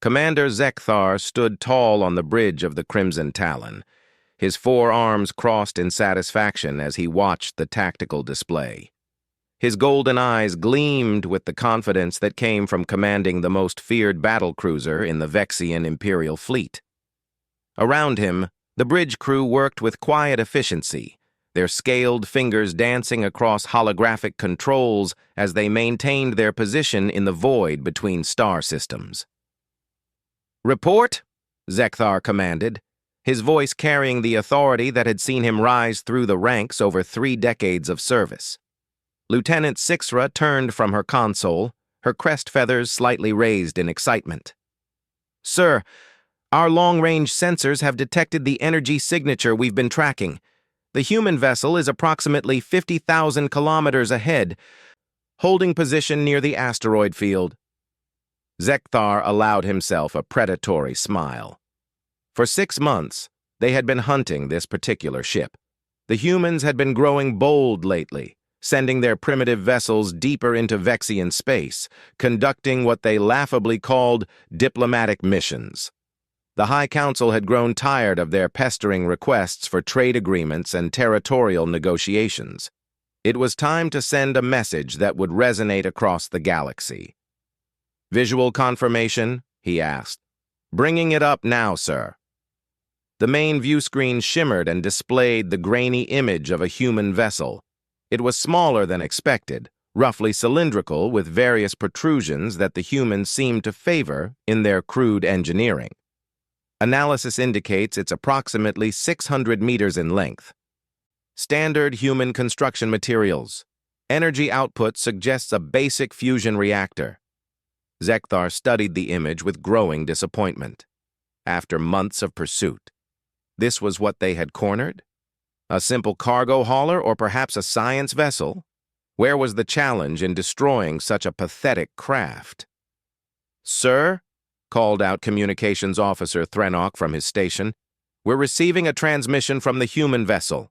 Commander Zekthar stood tall on the bridge of the Crimson Talon, his four arms crossed in satisfaction as he watched the tactical display. His golden eyes gleamed with the confidence that came from commanding the most feared battlecruiser in the Vexian Imperial fleet. Around him, the bridge crew worked with quiet efficiency, their scaled fingers dancing across holographic controls as they maintained their position in the void between star systems. "Report," Zekthar commanded, his voice carrying the authority that had seen him rise through the ranks over 3 decades of service. Lieutenant Sixra turned from her console, her crest feathers slightly raised in excitement. "Sir, our long-range sensors have detected the energy signature we've been tracking. The human vessel is approximately 50,000 kilometers ahead, holding position near the asteroid field." Zekthar allowed himself a predatory smile. For 6 months, they had been hunting this particular ship. The humans had been growing bold lately, sending their primitive vessels deeper into Vexian space, conducting what they laughably called diplomatic missions. The High Council had grown tired of their pestering requests for trade agreements and territorial negotiations. It was time to send a message that would resonate across the galaxy. "Visual confirmation?" he asked. "Bringing it up now, sir." The main view screen shimmered and displayed the grainy image of a human vessel. It was smaller than expected, roughly cylindrical with various protrusions that the humans seemed to favor in their crude engineering. Analysis indicates it's approximately 600 meters in length. Standard human construction materials. Energy output suggests a basic fusion reactor. Zekthar studied the image with growing disappointment. After months of pursuit, this was what they had cornered? A simple cargo hauler or perhaps a science vessel? Where was the challenge in destroying such a pathetic craft? "Sir," called out Communications Officer Threnok from his station, "we're receiving a transmission from the human vessel."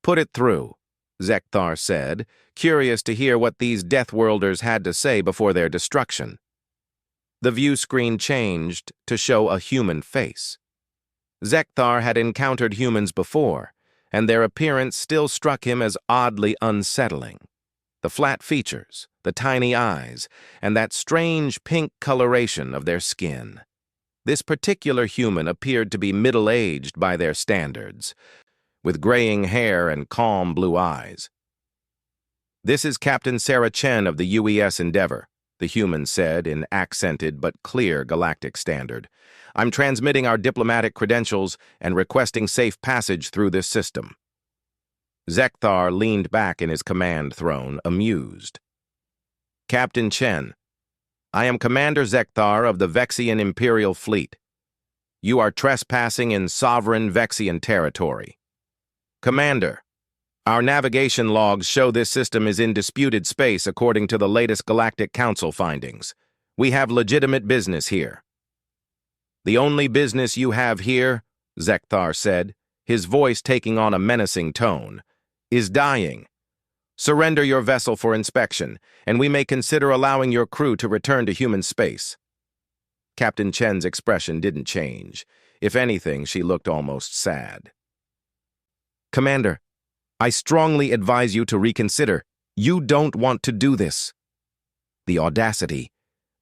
"Put it through," Zekthar said, curious to hear what these Deathworlders had to say before their destruction. The view screen changed to show a human face. Zekthar had encountered humans before, and their appearance still struck him as oddly unsettling. The flat features, the tiny eyes, and that strange pink coloration of their skin. This particular human appeared to be middle-aged by their standards, with graying hair and calm blue eyes. "This is Captain Sarah Chen of the UES Endeavor," the human said in accented but clear galactic standard. "I'm transmitting our diplomatic credentials and requesting safe passage through this system." Zekthar leaned back in his command throne, amused. "Captain Chen, I am Commander Zekthar of the Vexian Imperial Fleet. You are trespassing in sovereign Vexian territory. Commander, our navigation logs show this system is in disputed space according to the latest Galactic Council findings. We have legitimate business here." "The only business you have here," Zekthar said, his voice taking on a menacing tone, "is dying. Surrender your vessel for inspection, and we may consider allowing your crew to return to human space." Captain Chen's expression didn't change. If anything, she looked almost sad. "Commander, I strongly advise you to reconsider. You don't want to do this." The audacity.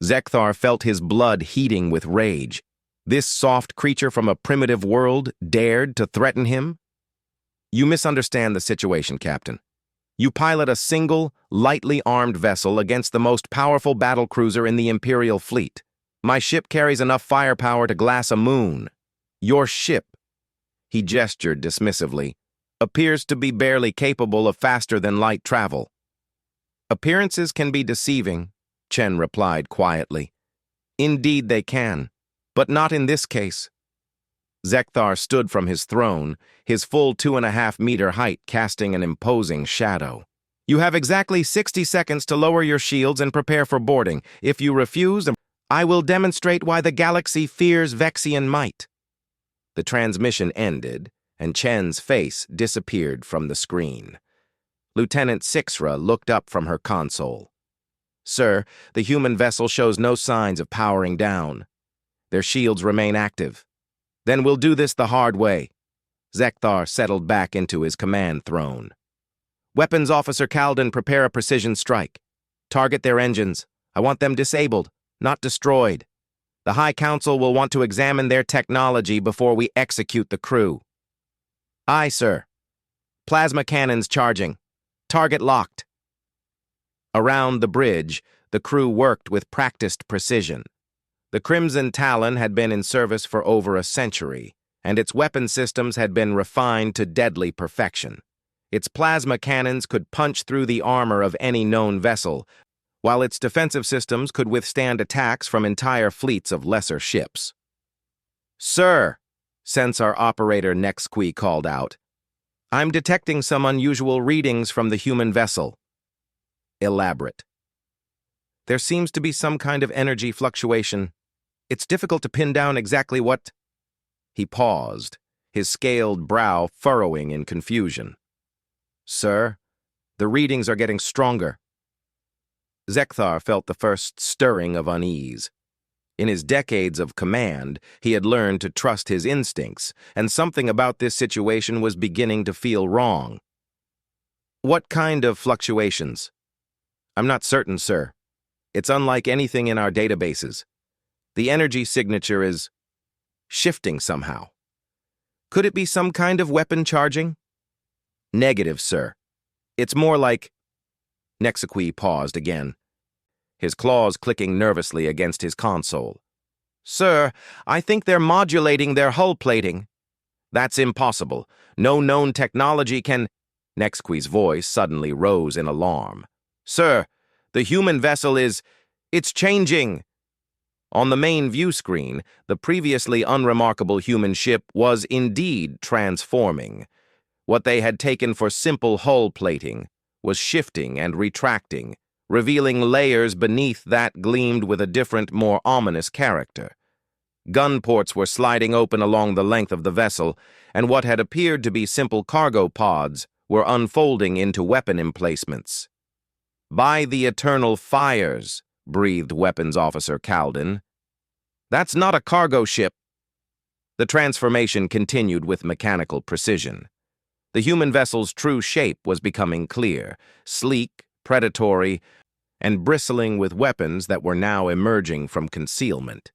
Zekthar felt his blood heating with rage. This soft creature from a primitive world dared to threaten him? "You misunderstand the situation, Captain. You pilot a single, lightly armed vessel against the most powerful battlecruiser in the Imperial fleet. My ship carries enough firepower to glass a moon. Your ship," he gestured dismissively, "appears to be barely capable of faster-than-light travel." "Appearances can be deceiving," Chen replied quietly. "Indeed they can, but not in this case." Zekthar stood from his throne, his full 2.5-meter height casting an imposing shadow. "You have exactly 60 seconds to lower your shields and prepare for boarding. If you refuse, I will demonstrate why the galaxy fears Vexian might." The transmission ended, and Chen's face disappeared from the screen. Lieutenant Sixra looked up from her console. "Sir, the human vessel shows no signs of powering down. Their shields remain active. Then we'll do this the hard way. Zekthar settled back into his command throne. Weapons Officer Kalden, prepare a precision strike. Target their engines. I want them disabled, not destroyed. The High Council will want to examine their technology before we execute the crew. Aye, sir. Plasma cannons charging. Target locked. Around the bridge, the crew worked with practiced precision. The Crimson Talon had been in service for over a century, and its weapon systems had been refined to deadly perfection. Its plasma cannons could punch through the armor of any known vessel, while its defensive systems could withstand attacks from entire fleets of lesser ships. Sir, Sensor Operator Nexqui called out, I'm detecting some unusual readings from the human vessel. Elaborate. There seems to be some kind of energy fluctuation. It's difficult to pin down exactly what... He paused, his scaled brow furrowing in confusion. Sir, the readings are getting stronger. Zekthar felt the first stirring of unease. In his decades of command, he had learned to trust his instincts, and something about this situation was beginning to feel wrong. What kind of fluctuations? I'm not certain, sir. It's unlike anything in our databases. The energy signature is shifting somehow. Could it be some kind of weapon charging? Negative, sir. It's more like... Nexaqui paused again, his claws clicking nervously against his console. Sir, I think they're modulating their hull plating. That's impossible. No known technology can... Nexaqui's voice suddenly rose in alarm. Sir, the human vessel is... It's changing! On the main view screen, the previously unremarkable human ship was indeed transforming. What they had taken for simple hull plating was shifting and retracting, revealing layers beneath that gleamed with a different, more ominous character. Gun ports were sliding open along the length of the vessel, and what had appeared to be simple cargo pods were unfolding into weapon emplacements. By the eternal fires, breathed Weapons Officer Kalden. That's not a cargo ship. The transformation continued with mechanical precision. The human vessel's true shape was becoming clear, sleek, predatory, and bristling with weapons that were now emerging from concealment.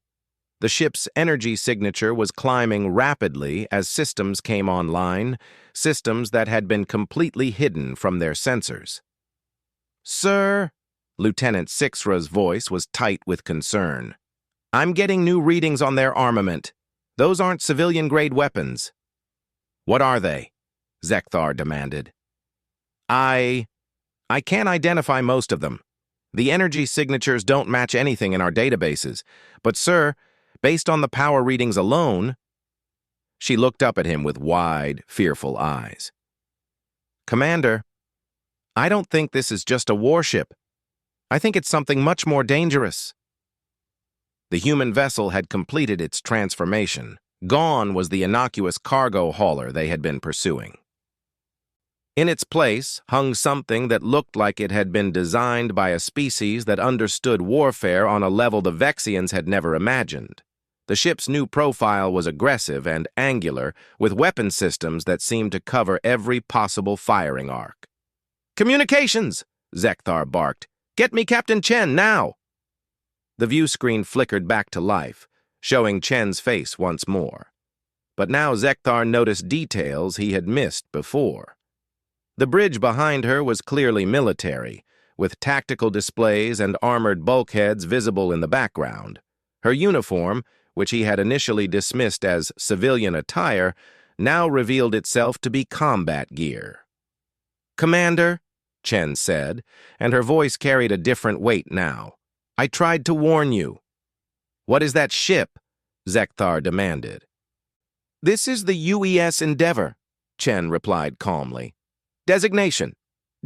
The ship's energy signature was climbing rapidly as systems came online, systems that had been completely hidden from their sensors. Sir, Lieutenant Sixra's voice was tight with concern. I'm getting new readings on their armament. Those aren't civilian-grade weapons. What are they? Zekthar demanded. I can't identify most of them. The energy signatures don't match anything in our databases. But, sir, based on the power readings alone... She looked up at him with wide, fearful eyes. Commander, I don't think this is just a warship. I think it's something much more dangerous. The human vessel had completed its transformation. Gone was the innocuous cargo hauler they had been pursuing. In its place hung something that looked like it had been designed by a species that understood warfare on a level the Vexians had never imagined. The ship's new profile was aggressive and angular, with weapon systems that seemed to cover every possible firing arc. Communications! Zekthar barked. Get me Captain Chen, now! The view screen flickered back to life, showing Chen's face once more. But now Zekthar noticed details he had missed before. The bridge behind her was clearly military, with tactical displays and armored bulkheads visible in the background. Her uniform, which he had initially dismissed as civilian attire, now revealed itself to be combat gear. Commander, Chen said, and her voice carried a different weight now. I tried to warn you. What is that ship? Zekthar demanded. This is the UES Endeavor, Chen replied calmly. Designation: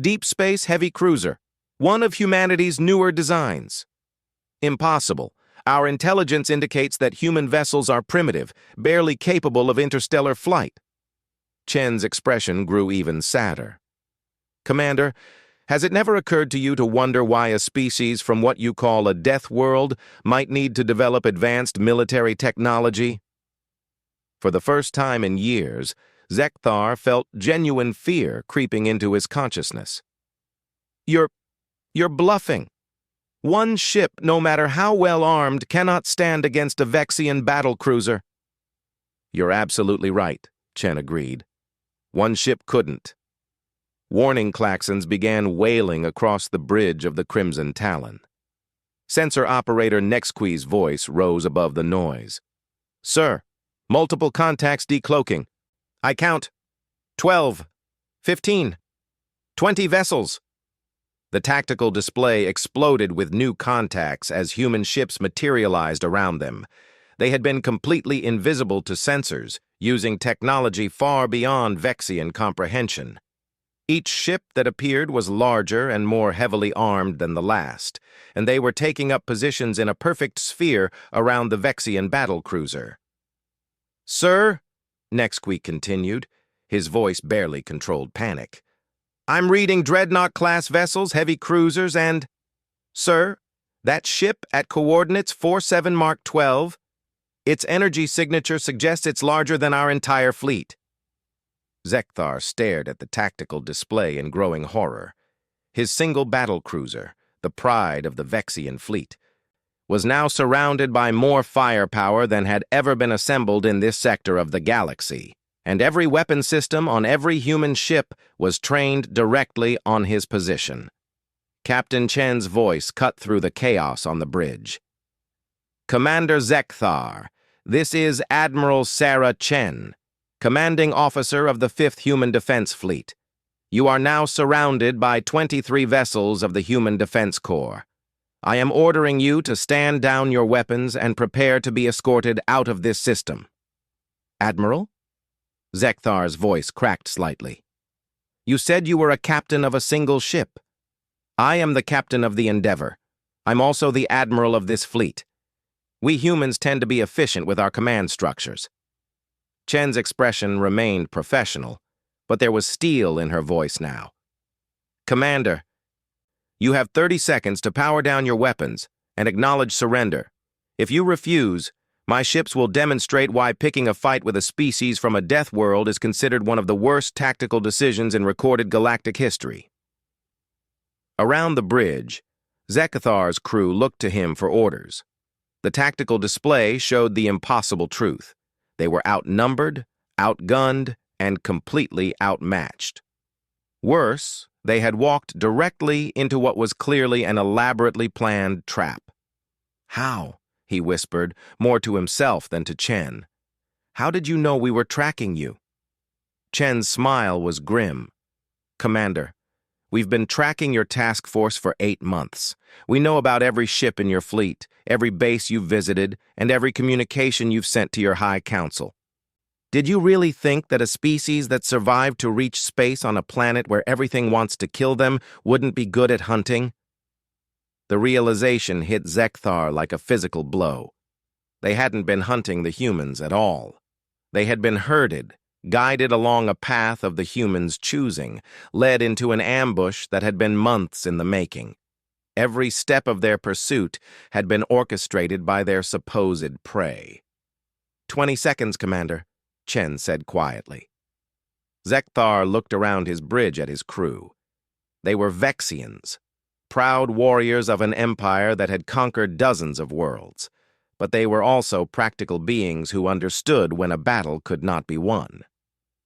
Deep Space Heavy Cruiser, one of humanity's newer designs. Impossible. Our intelligence indicates that human vessels are primitive, barely capable of interstellar flight. Chen's expression grew even sadder. Commander, Has it never occurred to you to wonder why a species from what you call a death world might need to develop advanced military technology? For the first time in years, Zekthar felt genuine fear creeping into his consciousness. You're bluffing. One ship, no matter how well armed, cannot stand against a Vexian battlecruiser. You're absolutely right, Chen agreed. One ship couldn't. Warning klaxons began wailing across the bridge of the Crimson Talon. Sensor operator Nexqui's voice rose above the noise. Sir, multiple contacts decloaking. I count 12, 15, 20 vessels. The tactical display exploded with new contacts as human ships materialized around them. They had been completely invisible to sensors, using technology far beyond Vexian comprehension. Each ship that appeared was larger and more heavily armed than the last, and they were taking up positions in a perfect sphere around the Vexian battlecruiser. Sir, Nexqui continued, his voice barely controlled panic. I'm reading Dreadnought-class vessels, heavy cruisers, and... Sir, that ship at coordinates 47 Mark 12, its energy signature suggests it's larger than our entire fleet. Zekthar stared at the tactical display in growing horror. His single battlecruiser, the pride of the Vexian fleet, was now surrounded by more firepower than had ever been assembled in this sector of the galaxy, and every weapon system on every human ship was trained directly on his position. Captain Chen's voice cut through the chaos on the bridge. Commander Zekthar, this is Admiral Sarah Chen, Commanding Officer of the 5th Human Defense Fleet. You are now surrounded by 23 vessels of the Human Defense Corps. I am ordering you to stand down your weapons and prepare to be escorted out of this system. Admiral? Zekthar's voice cracked slightly. You said you were a captain of a single ship. I am the captain of the Endeavor. I'm also the admiral of this fleet. We humans tend to be efficient with our command structures. Chen's expression remained professional, but there was steel in her voice now. Commander, you have 30 seconds to power down your weapons and acknowledge surrender. If you refuse, my ships will demonstrate why picking a fight with a species from a death world is considered one of the worst tactical decisions in recorded galactic history. Around the bridge, Zekathar's crew looked to him for orders. The tactical display showed the impossible truth. They were outnumbered, outgunned, and completely outmatched. Worse, they had walked directly into what was clearly an elaborately planned trap. How? He whispered, more to himself than to Chen. How did you know we were tracking you? Chen's smile was grim. Commander, we've been tracking your task force for 8 months. We know about every ship in your fleet, every base you've visited, and every communication you've sent to your High Council. Did you really think that a species that survived to reach space on a planet where everything wants to kill them wouldn't be good at hunting? The realization hit Zekthar like a physical blow. They hadn't been hunting the humans at all. They had been herded, guided along a path of the humans' choosing, led into an ambush that had been months in the making. Every step of their pursuit had been orchestrated by their supposed prey. 20 seconds, Commander, Chen said quietly. Zekthar looked around his bridge at his crew. They were Vexians, proud warriors of an empire that had conquered dozens of worlds, but they were also practical beings who understood when a battle could not be won.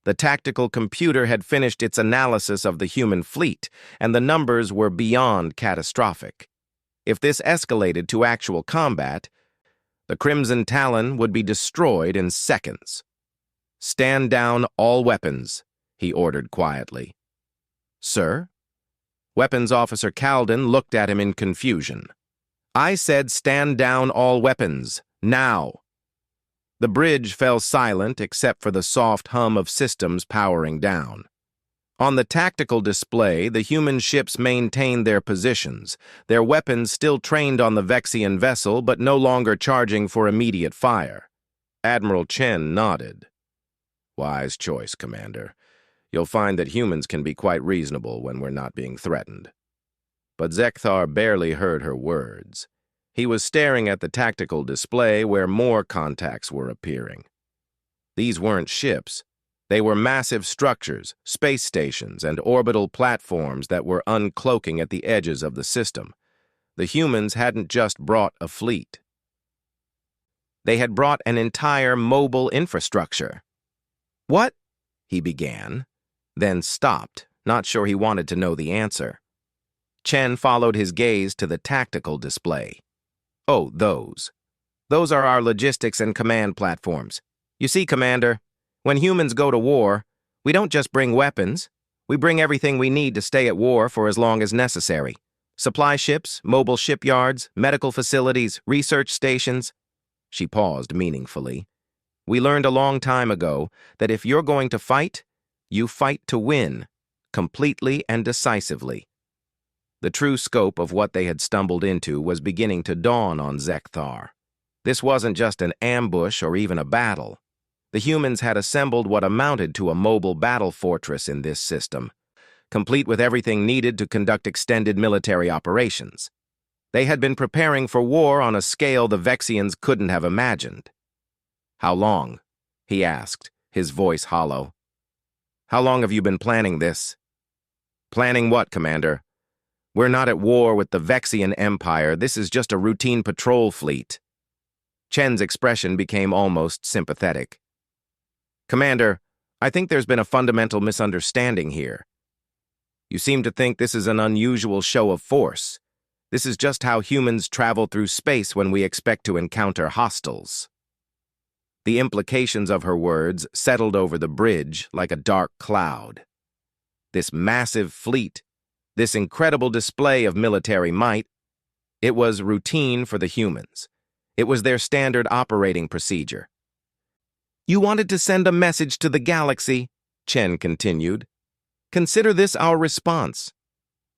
The tactical computer had finished its analysis of the human fleet, and the numbers were beyond catastrophic. If this escalated to actual combat, the Crimson Talon would be destroyed in seconds. Stand down all weapons, he ordered quietly. Sir? Weapons Officer Calden looked at him in confusion. I said stand down all weapons, now. The bridge fell silent except for the soft hum of systems powering down. On the tactical display, the human ships maintained their positions, their weapons still trained on the Vexian vessel but no longer charging for immediate fire. Admiral Chen nodded. Wise choice, Commander. You'll find that humans can be quite reasonable when we're not being threatened." But Zekthar barely heard her words. He was staring at the tactical display where more contacts were appearing. These weren't ships. They were massive structures, space stations, and orbital platforms that were uncloaking at the edges of the system. The humans hadn't just brought a fleet. They had brought an entire mobile infrastructure. "What?" he began, then stopped, not sure he wanted to know the answer. Chen followed his gaze to the tactical display. "Oh, those. Those are our logistics and command platforms. You see, Commander, when humans go to war, we don't just bring weapons. We bring everything we need to stay at war for as long as necessary. Supply ships, mobile shipyards, medical facilities, research stations." She paused meaningfully. "We learned a long time ago that if you're going to fight, you fight to win, completely and decisively." The true scope of what they had stumbled into was beginning to dawn on Zekthar. This wasn't just an ambush or even a battle. The humans had assembled what amounted to a mobile battle fortress in this system, complete with everything needed to conduct extended military operations. They had been preparing for war on a scale the Vexians couldn't have imagined. "How long?" he asked, his voice hollow. "How long have you been planning this?" "Planning what, Commander? We're not at war with the Vexian Empire. This is just a routine patrol fleet." Chen's expression became almost sympathetic. "Commander, I think there's been a fundamental misunderstanding here. You seem to think this is an unusual show of force. This is just how humans travel through space when we expect to encounter hostiles." The implications of her words settled over the bridge like a dark cloud. This massive fleet, this incredible display of military might, it was routine for the humans. It was their standard operating procedure. "You wanted to send a message to the galaxy," Chen continued. "Consider this our response.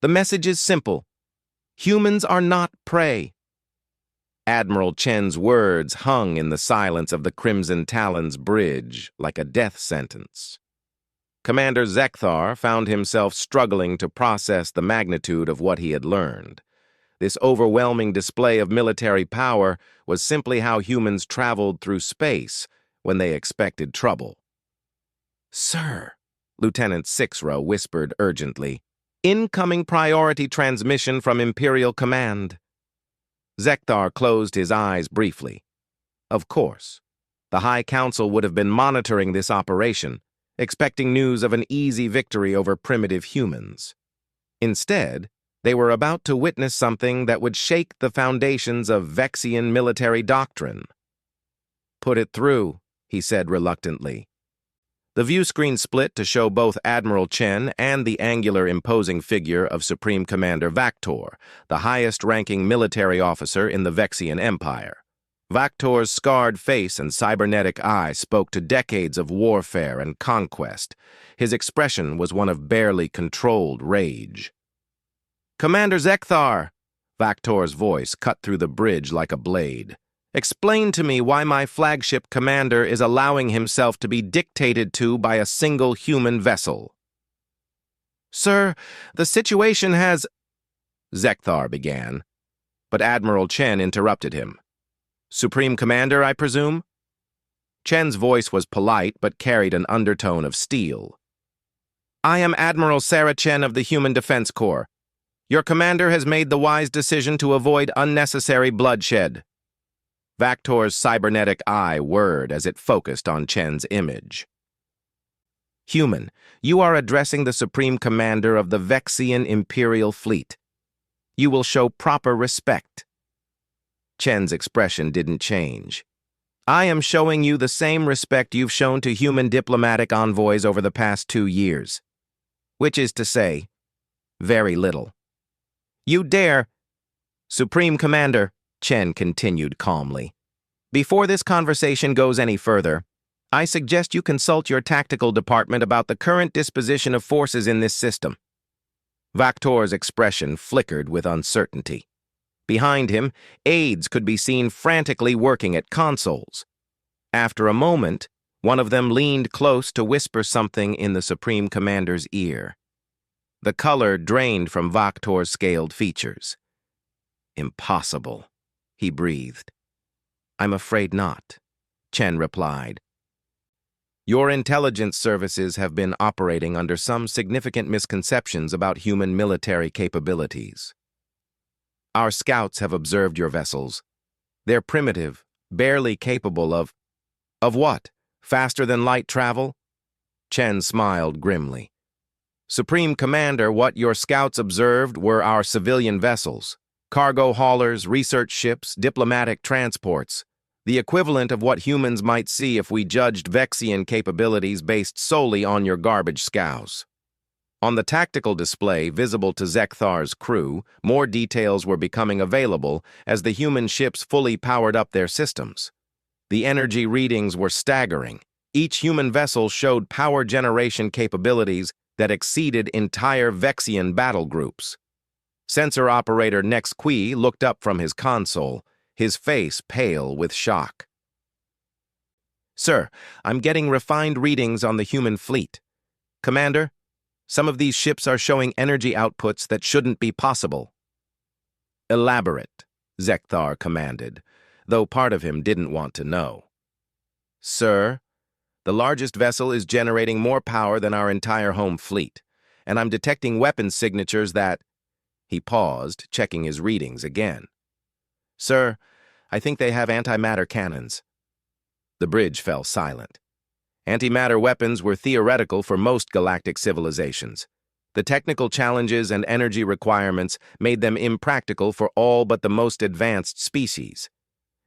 The message is simple. Humans are not prey." Admiral Chen's words hung in the silence of the Crimson Talon's bridge like a death sentence. Commander Zekthar found himself struggling to process the magnitude of what he had learned. This overwhelming display of military power was simply how humans traveled through space when they expected trouble. "Sir," Lieutenant Sixro whispered urgently, "incoming priority transmission from Imperial Command." Zekthar closed his eyes briefly. Of course, the High Council would have been monitoring this operation, expecting news of an easy victory over primitive humans. Instead, they were about to witness something that would shake the foundations of Vexian military doctrine. "Put it through," he said reluctantly. The view screen split to show both Admiral Chen and the angular, imposing figure of Supreme Commander Vaktor, the highest-ranking military officer in the Vexian Empire. Vaktor's scarred face and cybernetic eye spoke to decades of warfare and conquest. His expression was one of barely controlled rage. "Commander Zekthar!" Vaktor's voice cut through the bridge like a blade. "Explain to me why my flagship commander is allowing himself to be dictated to by a single human vessel." "Sir, the situation has—" Zekthar began, but Admiral Chen interrupted him. "Supreme Commander, I presume?" Chen's voice was polite but carried an undertone of steel. "I am Admiral Sarah Chen of the Human Defense Corps. Your commander has made the wise decision to avoid unnecessary bloodshed." Vaktor's cybernetic eye whirred as it focused on Chen's image. "Human, you are addressing the Supreme Commander of the Vexian Imperial Fleet. You will show proper respect." Chen's expression didn't change. "I am showing you the same respect you've shown to human diplomatic envoys over the past 2 years. Which is to say, very little." "You dare—" "Supreme Commander," Chen continued calmly, "before this conversation goes any further, I suggest you consult your tactical department about the current disposition of forces in this system." Vaktor's expression flickered with uncertainty. Behind him, aides could be seen frantically working at consoles. After a moment, One of them leaned close to whisper something in the Supreme Commander's ear. The color drained from Vaktor's scaled features. "Impossible," he breathed. "I'm afraid not," Chen replied. "Your intelligence services have been operating under some significant misconceptions about human military capabilities. Our scouts have observed your vessels. They're primitive, barely capable of what? Faster than light travel?" Chen smiled grimly. "Supreme Commander, what your scouts observed were our civilian vessels. Cargo haulers, research ships, diplomatic transports. The equivalent of what humans might see if we judged Vexian capabilities based solely on your garbage scows." On the tactical display visible to Zekthar's crew, more details were becoming available as the human ships fully powered up their systems. The energy readings were staggering. Each human vessel showed power generation capabilities that exceeded entire Vexian battle groups. Sensor operator Nexqui looked up from his console, his face pale with shock. "Sir, I'm getting refined readings on the human fleet. Commander, some of these ships are showing energy outputs that shouldn't be possible." "Elaborate," Zekthar commanded, though part of him didn't want to know. "Sir, the largest vessel is generating more power than our entire home fleet, and I'm detecting weapons signatures that—" He paused, checking his readings again. "Sir, I think they have antimatter cannons." The bridge fell silent. Antimatter weapons were theoretical for most galactic civilizations. The technical challenges and energy requirements made them impractical for all but the most advanced species.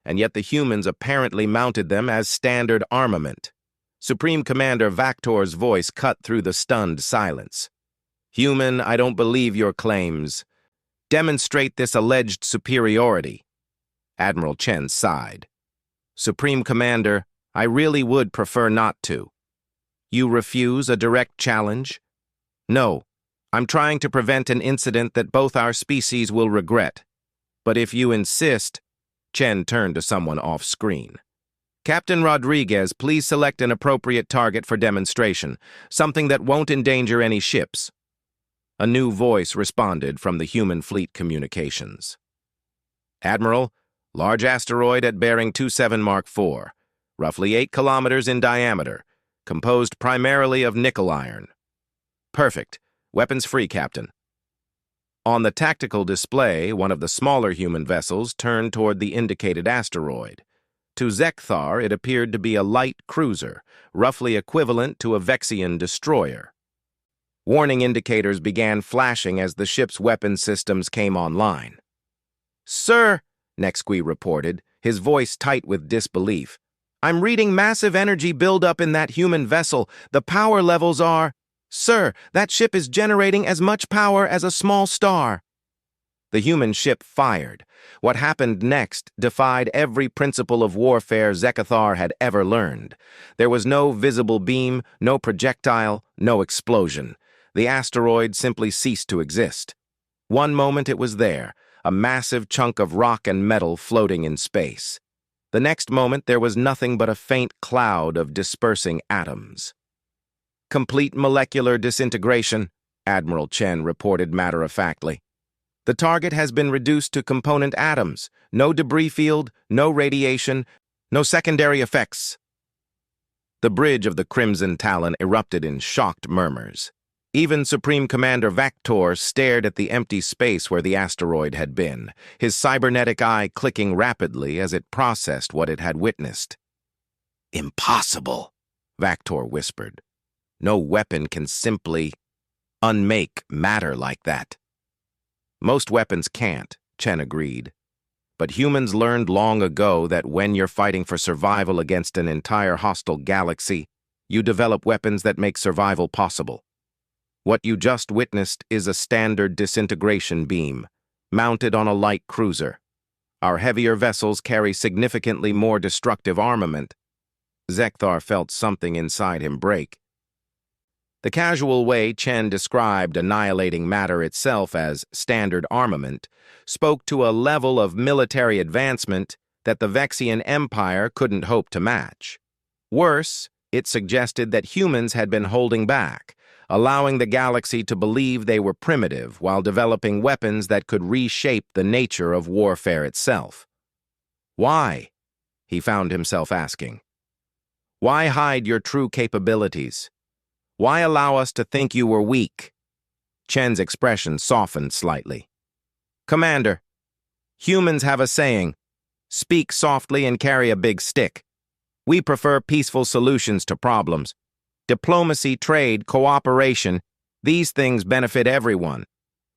And yet the humans apparently mounted them as standard armament. Supreme Commander Vaktor's voice cut through the stunned silence. "Human, I don't believe your claims. Demonstrate this alleged superiority." Admiral Chen sighed. "Supreme Commander, I really would prefer not to." "You refuse a direct challenge?" "No, I'm trying to prevent an incident that both our species will regret. But if you insist—" Chen turned to someone off-screen. "Captain Rodriguez, please select an appropriate target for demonstration, something that won't endanger any ships." A new voice responded from the human fleet communications. "Admiral, large asteroid at bearing 27 Mark IV, roughly 8 kilometers in diameter, composed primarily of nickel iron." "Perfect. Weapons free, Captain." On the tactical display, one of the smaller human vessels turned toward the indicated asteroid. To Zekthar, it appeared to be a light cruiser, roughly equivalent to a Vexian destroyer. Warning indicators began flashing as the ship's weapon systems came online. "Sir," Nexqui reported, his voice tight with disbelief, "I'm reading massive energy buildup in that human vessel. The power levels are—" "Sir, that ship is generating as much power as a small star." The human ship fired. What happened next defied every principle of warfare Zekathar had ever learned. There was no visible beam, no projectile, no explosion. The asteroid simply ceased to exist. One moment it was there, a massive chunk of rock and metal floating in space. The next moment there was nothing but a faint cloud of dispersing atoms. "Complete molecular disintegration," Admiral Chen reported matter-of-factly. "The target has been reduced to component atoms. No debris field, no radiation, no secondary effects." The bridge of the Crimson Talon erupted in shocked murmurs. Even Supreme Commander Vaktor stared at the empty space where the asteroid had been, his cybernetic eye clicking rapidly as it processed what it had witnessed. "Impossible," Vaktor whispered. "No weapon can simply unmake matter like that." "Most weapons can't," Chen agreed. "But humans learned long ago that when you're fighting for survival against an entire hostile galaxy, you develop weapons that make survival possible. What you just witnessed is a standard disintegration beam, mounted on a light cruiser. Our heavier vessels carry significantly more destructive armament." Zekthar felt something inside him break. The casual way Chen described annihilating matter itself as standard armament spoke to a level of military advancement that the Vexian Empire couldn't hope to match. Worse, It suggested that humans had been holding back, allowing the galaxy to believe they were primitive while developing weapons that could reshape the nature of warfare itself. Why? He found himself asking. Why hide your true capabilities? Why allow us to think you were weak? Chen's expression softened slightly. Commander, humans have a saying, speak softly and carry a big stick. We prefer peaceful solutions to problems. Diplomacy, trade, cooperation, these things benefit everyone.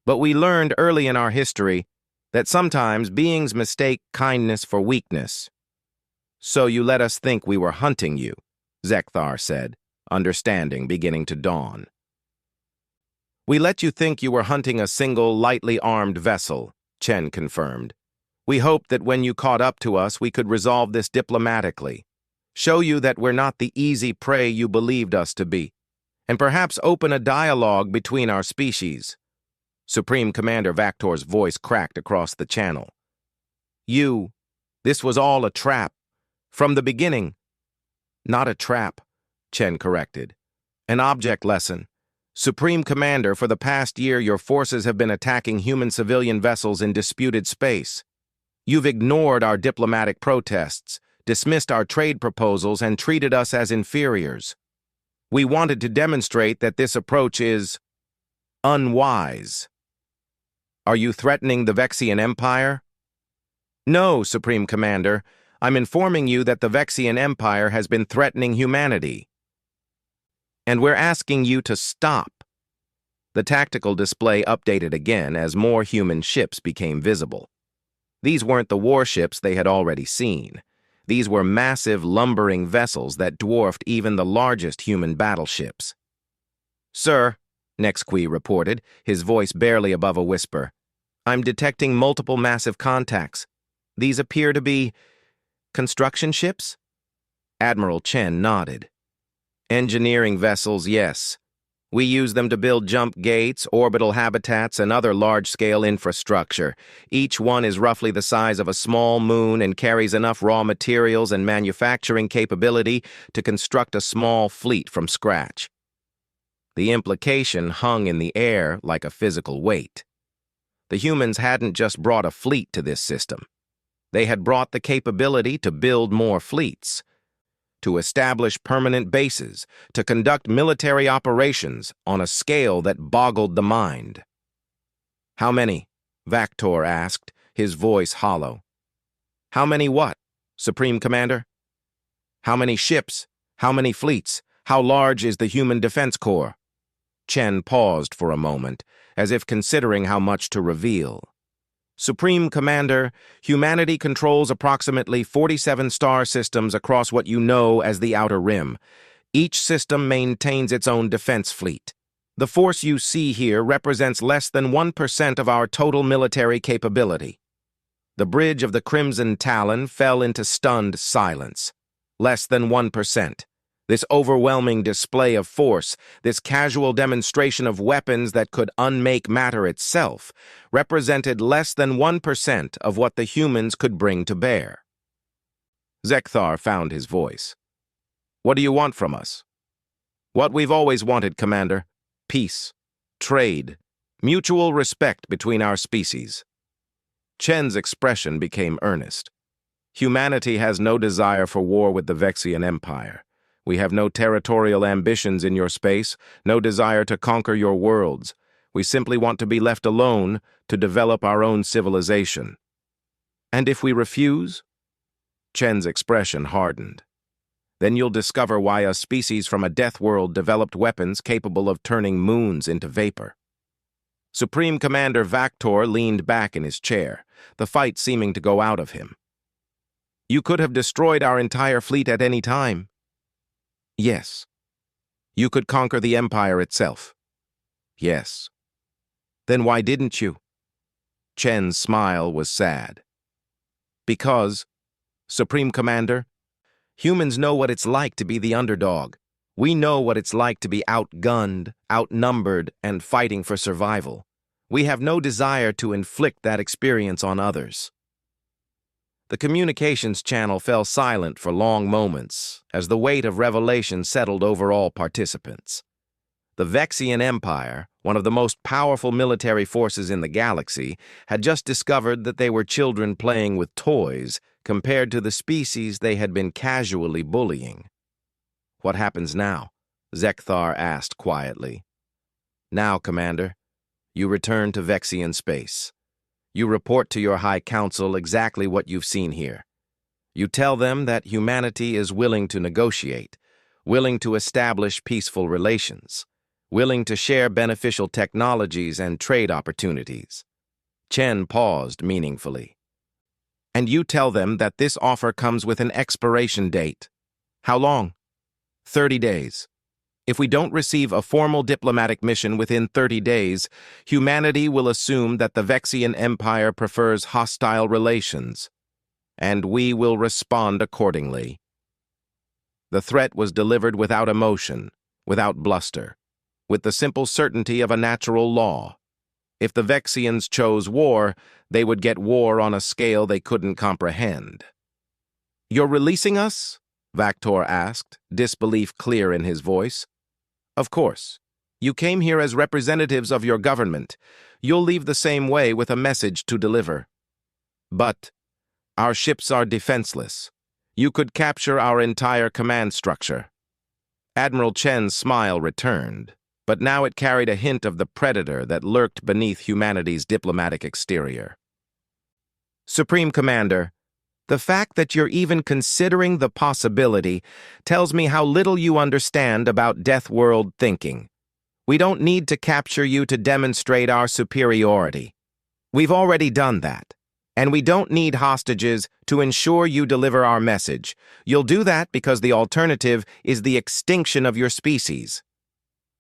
But we learned early in our history that sometimes beings mistake kindness for weakness. So you let us think we were hunting you, Zekthar said, understanding beginning to dawn. We let you think you were hunting a single lightly armed vessel, Chen confirmed. We hoped that when you caught up to us, we could resolve this diplomatically, show you that we're not the easy prey you believed us to be, and perhaps open a dialogue between our species. Supreme Commander Vaktor's voice cracked across the channel. This was all a trap. From the beginning. Not a trap, Chen corrected. An object lesson. Supreme Commander, for the past year your forces have been attacking human civilian vessels in disputed space. You've ignored our diplomatic protests, dismissed our trade proposals, and treated us as inferiors. We wanted to demonstrate that this approach is unwise. Are you threatening the Vexian Empire? No, Supreme Commander. I'm informing you that the Vexian Empire has been threatening humanity. And we're asking you to stop. The tactical display updated again as more human ships became visible. These weren't the warships they had already seen. These were massive, lumbering vessels that dwarfed even the largest human battleships. Sir, Nexqui reported, his voice barely above a whisper, I'm detecting multiple massive contacts. These appear to be construction ships? Admiral Chen nodded. Engineering vessels, yes. We use them to build jump gates, orbital habitats, and other large-scale infrastructure. Each one is roughly the size of a small moon and carries enough raw materials and manufacturing capability to construct a small fleet from scratch. The implication hung in the air like a physical weight. The humans hadn't just brought a fleet to this system. They had brought the capability to build more fleets, to establish permanent bases, to conduct military operations on a scale that boggled the mind. How many? Vaktor asked, his voice hollow. How many what, Supreme Commander? How many ships? How many fleets? How large is the Human Defense Corps? Chen paused for a moment, as if considering how much to reveal. Supreme Commander, humanity controls approximately 47 star systems across what you know as the Outer Rim. Each system maintains its own defense fleet. The force you see here represents less than 1% of our total military capability. The bridge of the Crimson Talon fell into stunned silence. Less than 1%. This overwhelming display of force, this casual demonstration of weapons that could unmake matter itself, represented less than 1% of what the humans could bring to bear. Zekthar found his voice. What do you want from us? What we've always wanted, Commander. Peace, trade, mutual respect between our species. Chen's expression became earnest. Humanity has no desire for war with the Vexian Empire. We have no territorial ambitions in your space, no desire to conquer your worlds. We simply want to be left alone to develop our own civilization. And if we refuse? Chen's expression hardened. Then you'll discover why a species from a death world developed weapons capable of turning moons into vapor. Supreme Commander Vaktor leaned back in his chair, the fight seeming to go out of him. You could have destroyed our entire fleet at any time. Yes. You could conquer the Empire itself. Yes. Then why didn't you? Chen's smile was sad. Because, Supreme Commander, humans know what it's like to be the underdog. We know what it's like to be outgunned, outnumbered, and fighting for survival. We have no desire to inflict that experience on others. The communications channel fell silent for long moments as the weight of revelation settled over all participants. The Vexian Empire, one of the most powerful military forces in the galaxy, had just discovered that they were children playing with toys compared to the species they had been casually bullying. "What happens now?" Zekthar asked quietly. "Now, Commander, you return to Vexian space. You report to your High Council exactly what you've seen here. You tell them that humanity is willing to negotiate, willing to establish peaceful relations, willing to share beneficial technologies and trade opportunities." Chen paused meaningfully. "And you tell them that this offer comes with an expiration date. How long?" 30 days. If we don't receive a formal diplomatic mission within 30 days, humanity will assume that the Vexian Empire prefers hostile relations, and we will respond accordingly." The threat was delivered without emotion, without bluster, with the simple certainty of a natural law. If the Vexians chose war, they would get war on a scale they couldn't comprehend. "You're releasing us?" Vaktor asked, disbelief clear in his voice. "Of course. You came here as representatives of your government. You'll leave the same way with a message to deliver. But our ships are defenseless. You could capture our entire command structure." Admiral Chen's smile returned, but now it carried a hint of the predator that lurked beneath humanity's diplomatic exterior. "Supreme Commander, the fact that you're even considering the possibility tells me how little you understand about Deathworld thinking. We don't need to capture you to demonstrate our superiority. We've already done that. And we don't need hostages to ensure you deliver our message. You'll do that because the alternative is the extinction of your species."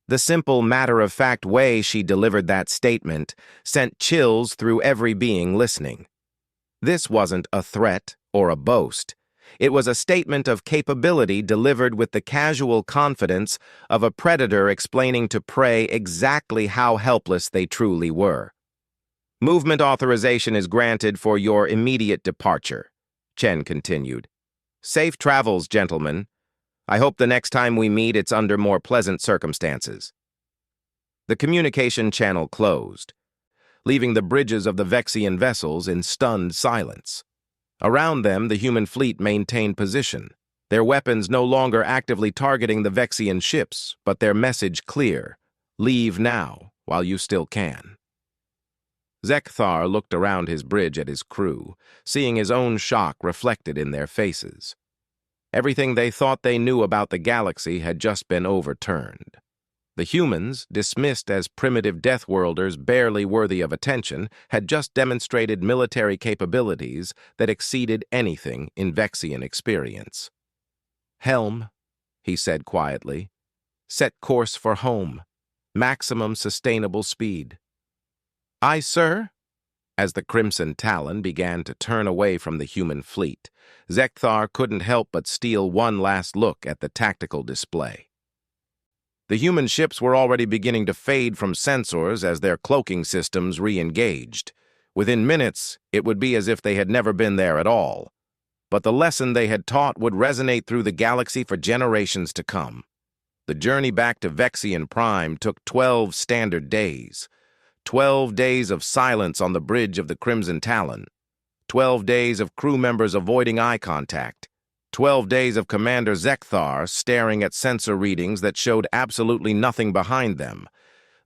The simple, matter-of-fact way she delivered that statement sent chills through every being listening. This wasn't a threat or a boast. It was a statement of capability delivered with the casual confidence of a predator explaining to prey exactly how helpless they truly were. "Movement authorization is granted for your immediate departure," Chen continued. "Safe travels, gentlemen. I hope the next time we meet it's under more pleasant circumstances." The communication channel closed, leaving the bridges of the Vexian vessels in stunned silence. Around them, the human fleet maintained position, their weapons no longer actively targeting the Vexian ships, but their message clear: leave now, while you still can. Zekthar looked around his bridge at his crew, seeing his own shock reflected in their faces. Everything they thought they knew about the galaxy had just been overturned. The humans, dismissed as primitive Deathworlders barely worthy of attention, had just demonstrated military capabilities that exceeded anything in Vexian experience. "Helm," he said quietly, "set course for home. Maximum sustainable speed." "Aye, sir." As the Crimson Talon began to turn away from the human fleet, Zekthar couldn't help but steal one last look at the tactical display. The human ships were already beginning to fade from sensors as their cloaking systems re-engaged. Within minutes, it would be as if they had never been there at all. But the lesson they had taught would resonate through the galaxy for generations to come. The journey back to Vexian Prime took 12 standard days. 12 days of silence on the bridge of the Crimson Talon. 12 days of crew members avoiding eye contact. 12 days of Commander Zekthar staring at sensor readings that showed absolutely nothing behind them.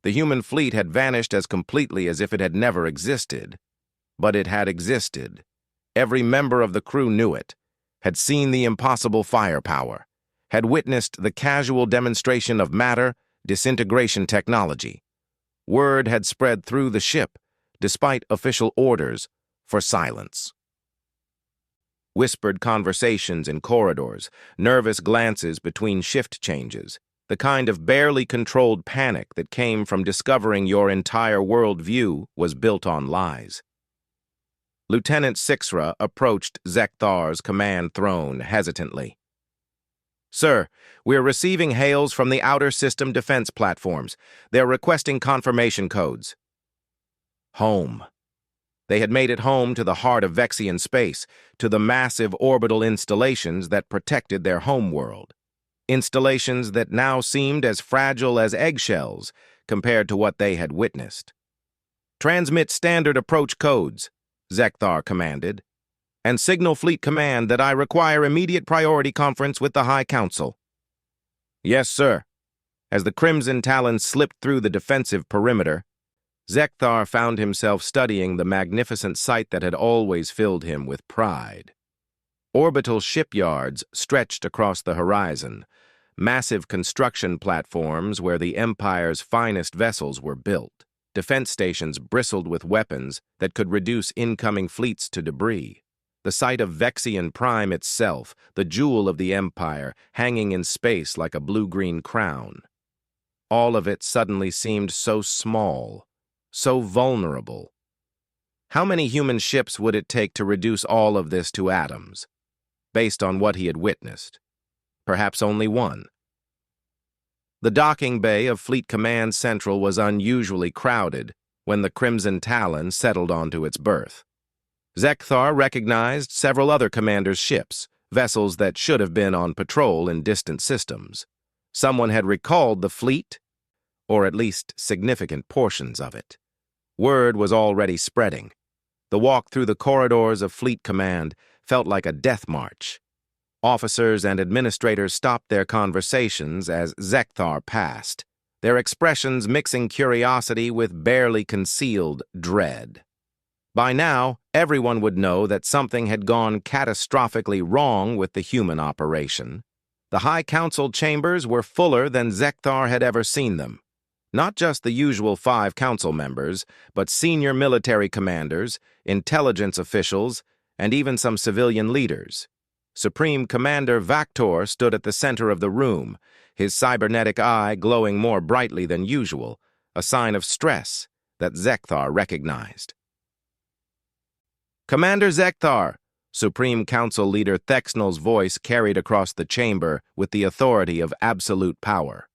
The human fleet had vanished as completely as if it had never existed. But it had existed. Every member of the crew knew it, had seen the impossible firepower, had witnessed the casual demonstration of matter, disintegration technology. Word had spread through the ship, despite official orders, for silence. Whispered conversations in corridors, nervous glances between shift changes, the kind of barely controlled panic that came from discovering your entire worldview was built on lies. Lieutenant Sixra approached Zekthar's command throne hesitantly. "Sir, we're receiving hails from the outer system defense platforms. They're requesting confirmation codes." "Home," They had made it home to the heart of Vexian space, to the massive orbital installations that protected their homeworld. Installations that now seemed as fragile as eggshells compared to what they had witnessed. "Transmit standard approach codes," Zekthar commanded, "and signal Fleet Command that I require immediate priority conference with the High Council." "Yes, sir." As the Crimson Talon slipped through the defensive perimeter, Zekthar found himself studying the magnificent sight that had always filled him with pride. Orbital shipyards stretched across the horizon, massive construction platforms where the Empire's finest vessels were built. Defense stations bristled with weapons that could reduce incoming fleets to debris. The sight of Vexian Prime itself, the jewel of the Empire, hanging in space like a blue-green crown. All of it suddenly seemed so small, so vulnerable. How many human ships would it take to reduce all of this to atoms? Based on what he had witnessed. Perhaps only one. The docking bay of Fleet Command Central was unusually crowded when the Crimson Talon settled onto its berth. Zekthar recognized several other commanders' ships, vessels that should have been on patrol in distant systems. Someone had recalled the fleet, or at least significant portions of it. Word was already spreading. The walk through the corridors of Fleet Command felt like a death march. Officers and administrators stopped their conversations as Zekthar passed, their expressions mixing curiosity with barely concealed dread. By now, everyone would know that something had gone catastrophically wrong with the human operation. The High Council chambers were fuller than Zekthar had ever seen them. Not just the usual 5 council members, but senior military commanders, intelligence officials, and even some civilian leaders. Supreme Commander Vaktor stood at the center of the room, his cybernetic eye glowing more brightly than usual, a sign of stress that Zekthar recognized. "Commander Zekthar," Supreme Council Leader Thexnel's voice carried across the chamber with the authority of absolute power.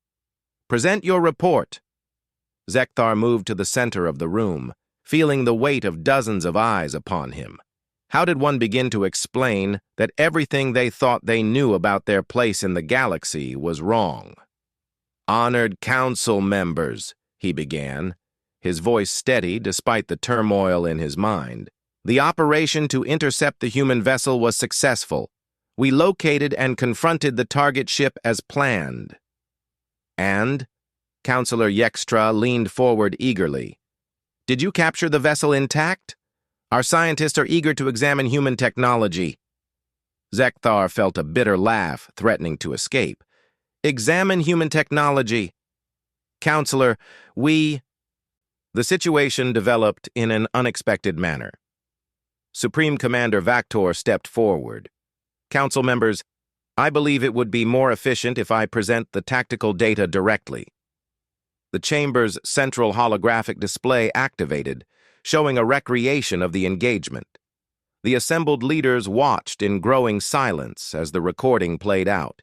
"Present your report." Zekthar moved to the center of the room, feeling the weight of dozens of eyes upon him. How did one begin to explain that everything they thought they knew about their place in the galaxy was wrong? "Honored council members," he began, his voice steady despite the turmoil in his mind. "The operation to intercept the human vessel was successful. We located and confronted the target ship as planned." "And?" Counselor Yextra leaned forward eagerly. "Did you capture the vessel intact? Our scientists are eager to examine human technology." Zekthar felt a bitter laugh, threatening to escape. "Examine human technology. Counselor, The situation developed in an unexpected manner. Supreme Commander Vaktor stepped forward. "Council members, I believe it would be more efficient if I present the tactical data directly." The chamber's central holographic display activated, showing a recreation of the engagement. The assembled leaders watched in growing silence as the recording played out.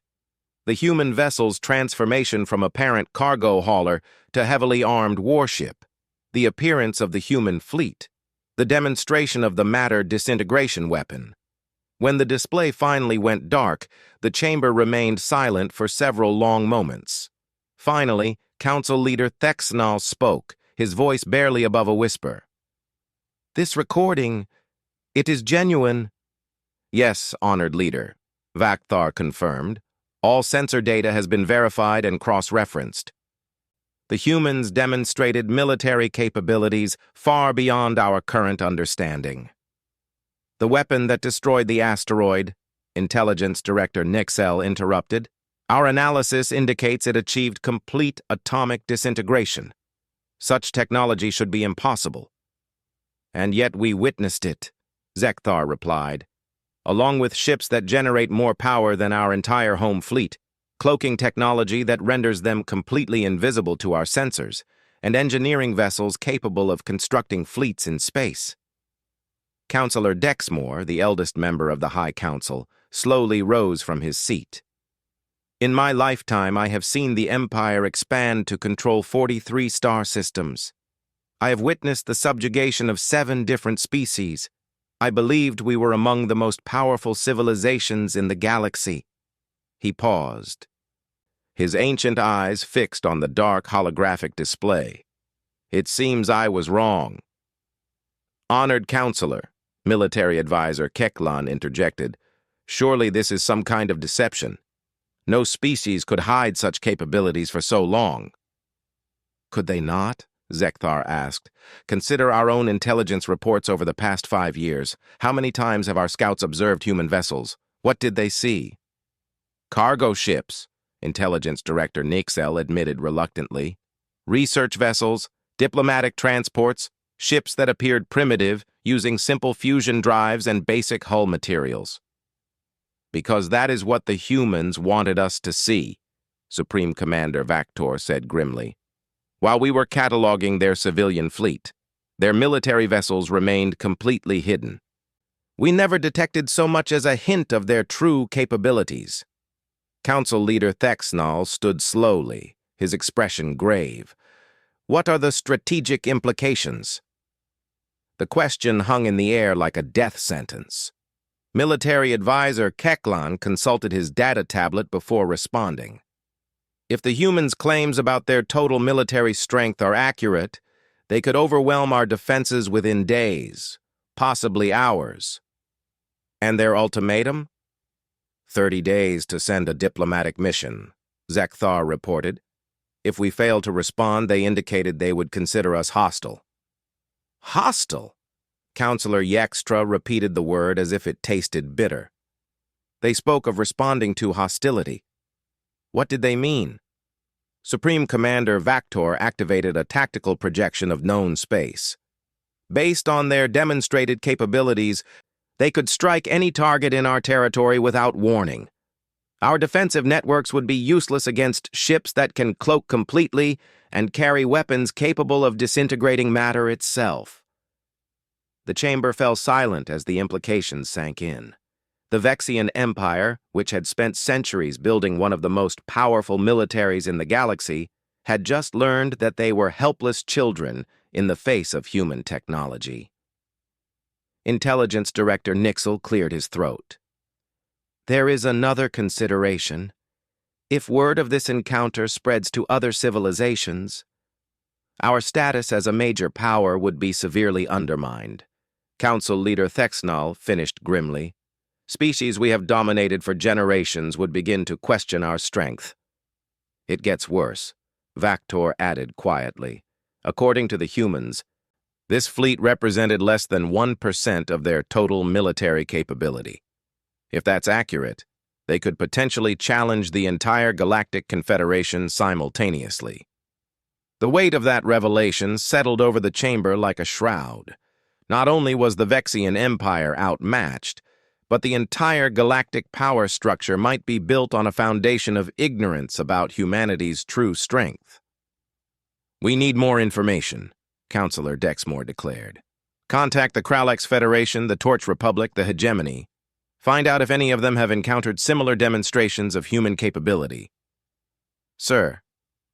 The human vessel's transformation from apparent cargo hauler to heavily armed warship, the appearance of the human fleet, the demonstration of the matter disintegration weapon. When the display finally went dark, the chamber remained silent for several long moments. Finally, Council Leader Thexnal spoke, his voice barely above a whisper. "This recording, it is genuine." "Yes, honored leader," Vakthar confirmed. "All sensor data has been verified and cross-referenced. The humans demonstrated military capabilities far beyond our current understanding. The weapon that destroyed the asteroid," Intelligence Director Nixel interrupted, "our analysis indicates it achieved complete atomic disintegration. Such technology should be impossible." "And yet we witnessed it," Zekthar replied. "Along with ships that generate more power than our entire home fleet, cloaking technology that renders them completely invisible to our sensors, and engineering vessels capable of constructing fleets in space." Counselor Dexmore, the eldest member of the High Council, slowly rose from his seat. "In my lifetime, I have seen the Empire expand to control 43 star systems. I have witnessed the subjugation of 7 different species. I believed we were among the most powerful civilizations in the galaxy." He paused, his ancient eyes fixed on the dark holographic display. "It seems I was wrong." "Honored Counselor," military advisor Keklan interjected, "surely this is some kind of deception. No species could hide such capabilities for so long." "Could they not?" Zekthar asked. "Consider our own intelligence reports over the past 5 years. How many times have our scouts observed human vessels? What did they see?" "Cargo ships," Intelligence Director Nixel admitted reluctantly. "Research vessels, diplomatic transports, ships that appeared primitive, using simple fusion drives and basic hull materials." "Because that is what the humans wanted us to see," Supreme Commander Vaktor said grimly. "While we were cataloging their civilian fleet, their military vessels remained completely hidden. We never detected so much as a hint of their true capabilities." Council Leader Thexnall stood slowly, his expression grave. "What are the strategic implications?" The question hung in the air like a death sentence. Military advisor Keklan consulted his data tablet before responding. "If the humans' claims about their total military strength are accurate, they could overwhelm our defenses within days, possibly hours." "And their ultimatum?" 30 days to send a diplomatic mission," Zekthar reported. "If we fail to respond, they indicated they would consider us hostile." "Hostile?" Counselor Yekstra repeated the word as if it tasted bitter. "They spoke of responding to hostility. What did they mean?" Supreme Commander Vaktor activated a tactical projection of known space. "Based on their demonstrated capabilities, they could strike any target in our territory without warning. Our defensive networks would be useless against ships that can cloak completely and carry weapons capable of disintegrating matter itself." The chamber fell silent as the implications sank in. The Vexian Empire, which had spent centuries building one of the most powerful militaries in the galaxy, had just learned that they were helpless children in the face of human technology. Intelligence Director Nixel cleared his throat. "There is another consideration. If word of this encounter spreads to other civilizations, our status as a major power would be severely undermined." Council Leader Thexnall finished grimly. "Species we have dominated for generations would begin to question our strength." "It gets worse," Vaktor added quietly. "According to the humans, this fleet represented less than 1% of their total military capability. If that's accurate, they could potentially challenge the entire Galactic Confederation simultaneously." The weight of that revelation settled over the chamber like a shroud. Not only was the Vexian Empire outmatched, but the entire galactic power structure might be built on a foundation of ignorance about humanity's true strength. "We need more information," Counselor Dexmore declared. "Contact the Kralex Federation, the Torch Republic, the Hegemony. Find out if any of them have encountered similar demonstrations of human capability." "Sir,"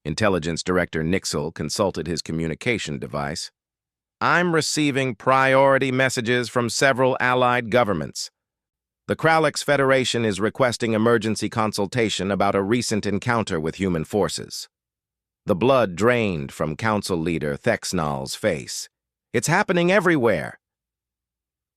Intelligence Director Nixel consulted his communication device, "I'm receiving priority messages from several allied governments. The Kralex Federation is requesting emergency consultation about a recent encounter with human forces." The blood drained from Council Leader Thexnall's face. "It's happening everywhere."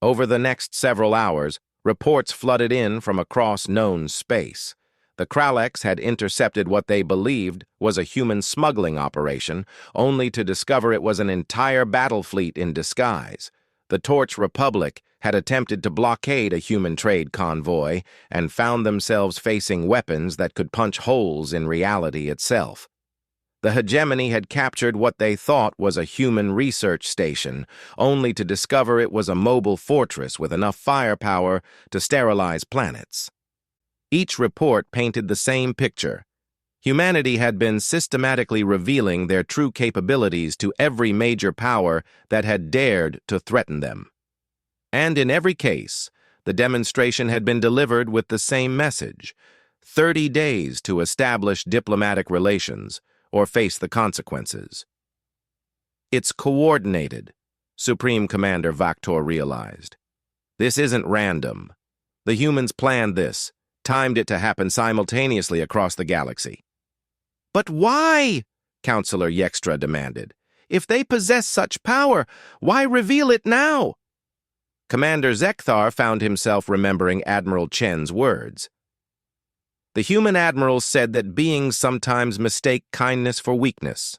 Over the next several hours, reports flooded in from across known space. The Kralex had intercepted what they believed was a human smuggling operation, only to discover it was an entire battle fleet in disguise. The Torch Republic had attempted to blockade a human trade convoy and found themselves facing weapons that could punch holes in reality itself. The Hegemony had captured what they thought was a human research station, only to discover it was a mobile fortress with enough firepower to sterilize planets. Each report painted the same picture. Humanity had been systematically revealing their true capabilities to every major power that had dared to threaten them. And in every case, the demonstration had been delivered with the same message: 30 days to establish diplomatic relations or face the consequences. It's coordinated, Supreme Commander Vaktor realized. This isn't random. The humans planned this, timed it to happen simultaneously across the galaxy. But why? Counselor Yextra demanded. If they possess such power, why reveal it now? Commander Zekthar found himself remembering Admiral Chen's words. The human admirals said that beings sometimes mistake kindness for weakness.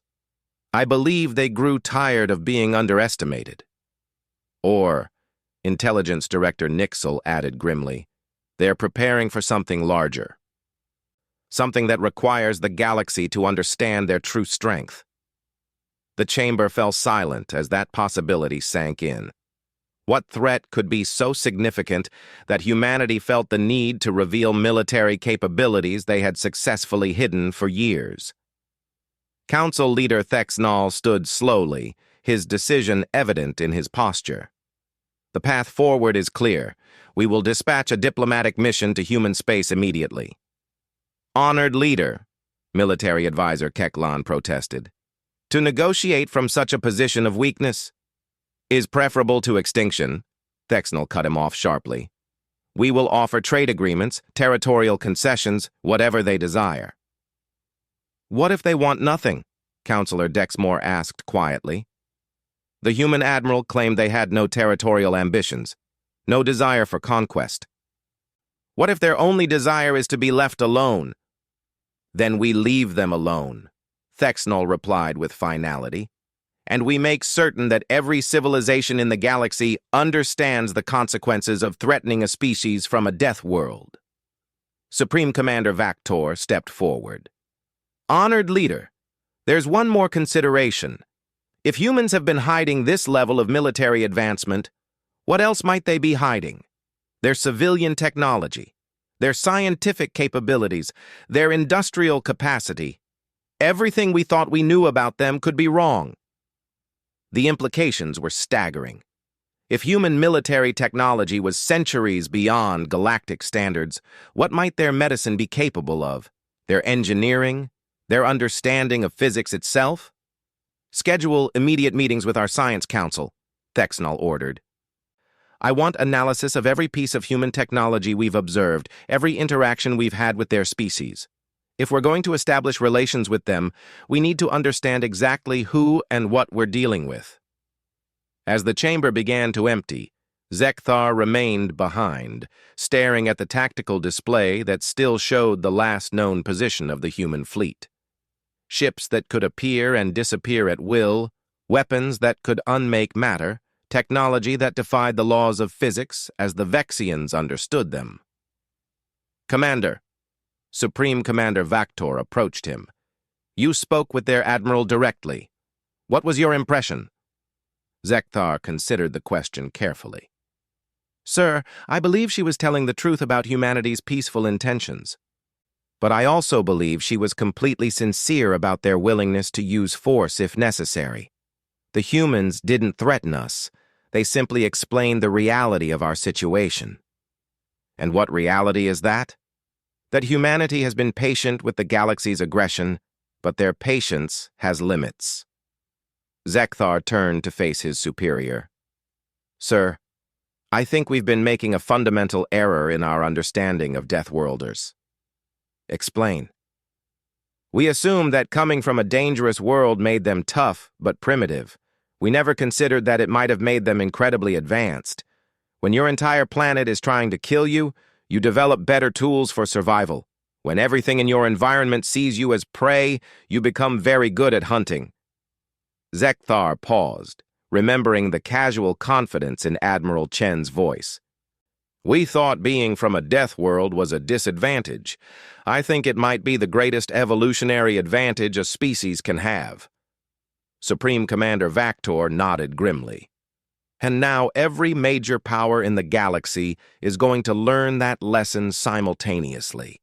I believe they grew tired of being underestimated. Or, Intelligence Director Nixel added grimly, they're preparing for something larger. Something that requires the galaxy to understand their true strength. The chamber fell silent as that possibility sank in. What threat could be so significant that humanity felt the need to reveal military capabilities they had successfully hidden for years? Council Leader Thexnall stood slowly, his decision evident in his posture. The path forward is clear. We will dispatch a diplomatic mission to human space immediately. Honored Leader, Military Advisor Keklan protested. To negotiate from such a position of weakness is preferable to extinction, Thexnall cut him off sharply. We will offer trade agreements, territorial concessions, whatever they desire. What if they want nothing? Counselor Dexmore asked quietly. The human admiral claimed they had no territorial ambitions, no desire for conquest. What if their only desire is to be left alone? Then we leave them alone, Thexnall replied with finality. And we make certain that every civilization in the galaxy understands the consequences of threatening a species from a death world. Supreme Commander Vaktor stepped forward. Honored Leader, there's one more consideration. If humans have been hiding this level of military advancement, what else might they be hiding? Their civilian technology, their scientific capabilities, their industrial capacity. Everything we thought we knew about them could be wrong. The implications were staggering. If human military technology was centuries beyond galactic standards, what might their medicine be capable of? Their engineering? Their understanding of physics itself? Schedule immediate meetings with our Science Council, Thexnall ordered. I want analysis of every piece of human technology we've observed, every interaction we've had with their species. If we're going to establish relations with them, we need to understand exactly who and what we're dealing with. As the chamber began to empty, Zekthar remained behind, staring at the tactical display that still showed the last known position of the human fleet. Ships that could appear and disappear at will, weapons that could unmake matter, technology that defied the laws of physics as the Vexians understood them. Commander, Supreme Commander Vaktor approached him. You spoke with their admiral directly. What was your impression? Zekthar considered the question carefully. Sir, I believe she was telling the truth about humanity's peaceful intentions. But I also believe she was completely sincere about their willingness to use force if necessary. The humans didn't threaten us. They simply explained the reality of our situation. And what reality is that? That humanity has been patient with the galaxy's aggression, but their patience has limits. Zekthar turned to face his superior. Sir, I think we've been making a fundamental error in our understanding of Deathworlders. Explain. We assumed that coming from a dangerous world made them tough but primitive. We never considered that it might have made them incredibly advanced. When your entire planet is trying to kill you, you develop better tools for survival. When everything in your environment sees you as prey, you become very good at hunting. Zekthar paused, remembering the casual confidence in Admiral Chen's voice. We thought being from a death world was a disadvantage. I think it might be the greatest evolutionary advantage a species can have. Supreme Commander Vaktor nodded grimly. And now every major power in the galaxy is going to learn that lesson simultaneously.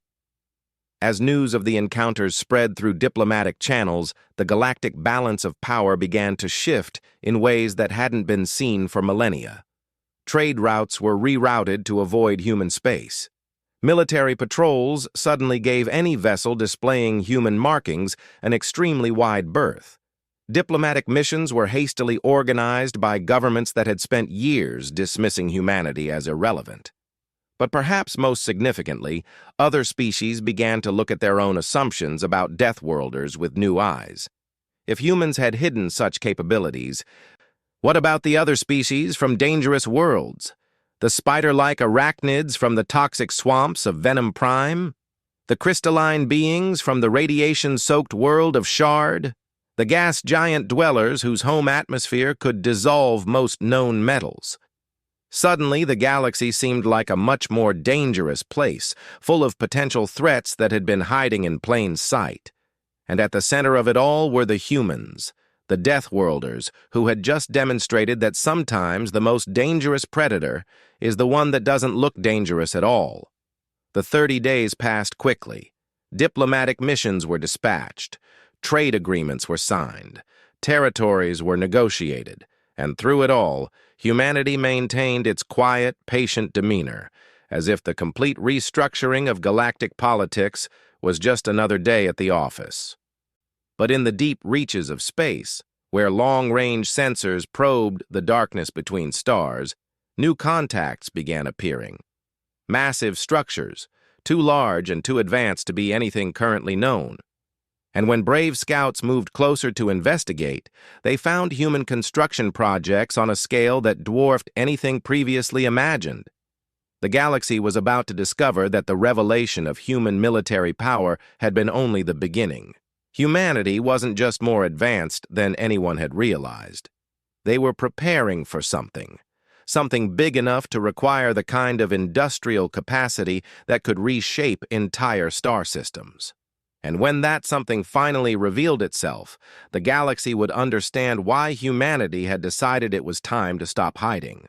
As news of the encounters spread through diplomatic channels, the galactic balance of power began to shift in ways that hadn't been seen for millennia. Trade routes were rerouted to avoid human space. Military patrols suddenly gave any vessel displaying human markings an extremely wide berth. Diplomatic missions were hastily organized by governments that had spent years dismissing humanity as irrelevant. But perhaps most significantly, other species began to look at their own assumptions about Deathworlders with new eyes. If humans had hidden such capabilities, what about the other species from dangerous worlds? The spider-like arachnids from the toxic swamps of Venom Prime? The crystalline beings from the radiation-soaked world of Shard? The gas giant dwellers whose home atmosphere could dissolve most known metals? Suddenly, the galaxy seemed like a much more dangerous place, full of potential threats that had been hiding in plain sight. And at the center of it all were the humans, the Deathworlders, who had just demonstrated that sometimes the most dangerous predator is the one that doesn't look dangerous at all. The 30 days passed quickly. Diplomatic missions were dispatched. Trade agreements were signed. Territories were negotiated. And through it all, humanity maintained its quiet, patient demeanor, as if the complete restructuring of galactic politics was just another day at the office. But in the deep reaches of space, where long-range sensors probed the darkness between stars, new contacts began appearing. Massive structures, too large and too advanced to be anything currently known. And when brave scouts moved closer to investigate, they found human construction projects on a scale that dwarfed anything previously imagined. The galaxy was about to discover that the revelation of human military power had been only the beginning. Humanity wasn't just more advanced than anyone had realized. They were preparing for something big enough to require the kind of industrial capacity that could reshape entire star systems. And when that something finally revealed itself, the galaxy would understand why humanity had decided it was time to stop hiding.